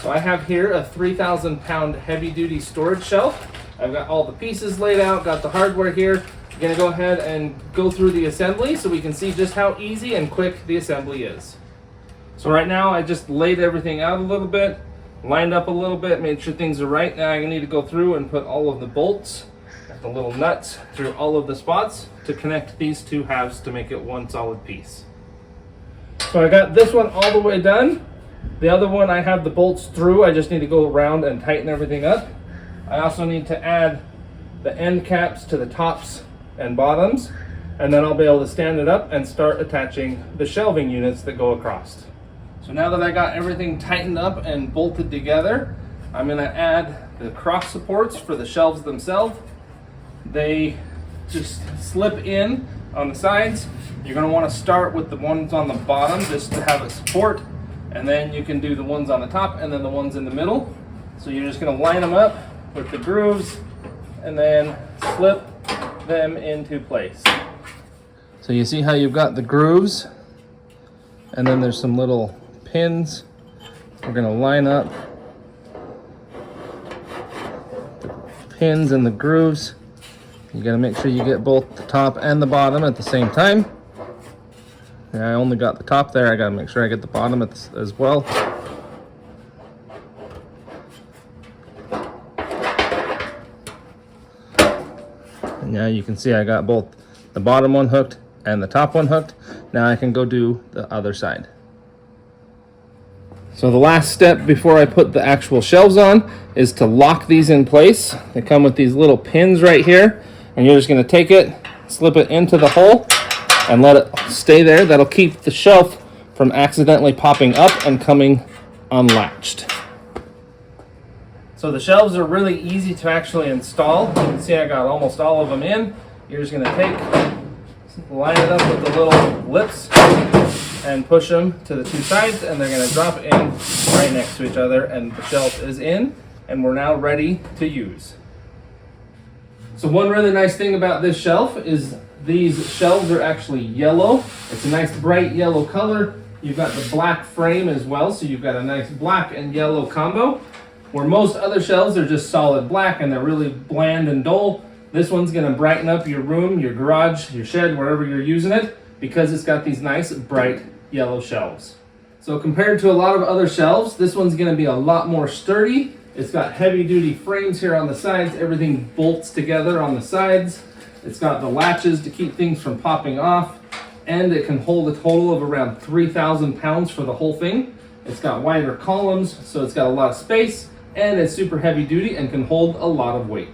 So I have here a 3,000 pound heavy duty storage shelf. I've got all the pieces laid out, got the hardware here. I'm gonna go ahead and go through the assembly so we can see just how easy and quick the assembly is. So right now I just laid everything out a little bit, lined up a little bit, made sure things are right. Now I need to go through and put all of the bolts, the little nuts through all of the spots to connect these two halves to make it one solid piece. So I got this one all the way done. The other one I have the bolts through. I just need to go around and tighten everything up. I also need to add the end caps to the tops and bottoms, and then I'll be able to stand it up and start attaching the shelving units that go across. So now that I got everything tightened up and bolted together, I'm going to add the cross supports for the shelves themselves. They just slip in on the sides. You're going to want to start with the ones on the bottom just to have it support, and then you can do the ones on the top and then the ones in the middle. So you're just going to line them up with the grooves and then slip them into place. So you see how you've got the grooves, and then there's some little pins. We're going to line up the pins and the grooves. You got to make sure you get both the top and the bottom at the same time. And I only got the top there. I got to make sure I get the bottom as well. And now you can see I got both the bottom one hooked and the top one hooked. Now I can go do the other side. So the last step before I put the actual shelves on is to lock these in place. They come with these little pins right here, and you're just going to take it, slip it into the hole, and let it stay there. That'll keep the shelf from accidentally popping up and coming unlatched. So the shelves are really easy to actually install. You can see I got almost all of them in. You're just going to line it up with the little lips and push them to the two sides, and they're going to drop in right next to each other, and the shelf is in, and we're now ready to use. So one really nice thing about this shelf is these shelves are actually yellow. It's a nice bright yellow color. You've got the black frame as well, so you've got a nice black and yellow combo. Where most other shelves are just solid black and they're really bland and dull, this one's going to brighten up your room, your garage, your shed, wherever you're using it, because it's got these nice bright yellow shelves. So compared to a lot of other shelves, this one's going to be a lot more sturdy. It's got heavy duty frames here on the sides. Everything bolts together on the sides. It's got the latches to keep things from popping off, and it can hold a total of around 3,000 pounds for the whole thing. It's got wider columns, so it's got a lot of space, and it's super heavy duty and can hold a lot of weight.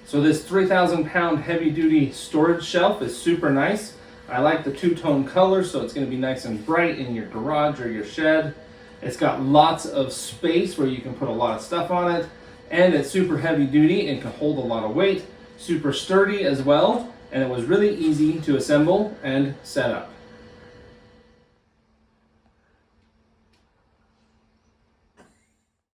So this 3,000 pound heavy duty storage shelf is super nice. I like the two-tone color, so it's going to be nice and bright in your garage or your shed. It's got lots of space where you can put a lot of stuff on it, and it's super heavy duty and can hold a lot of weight. Super sturdy as well, and it was really easy to assemble and set up.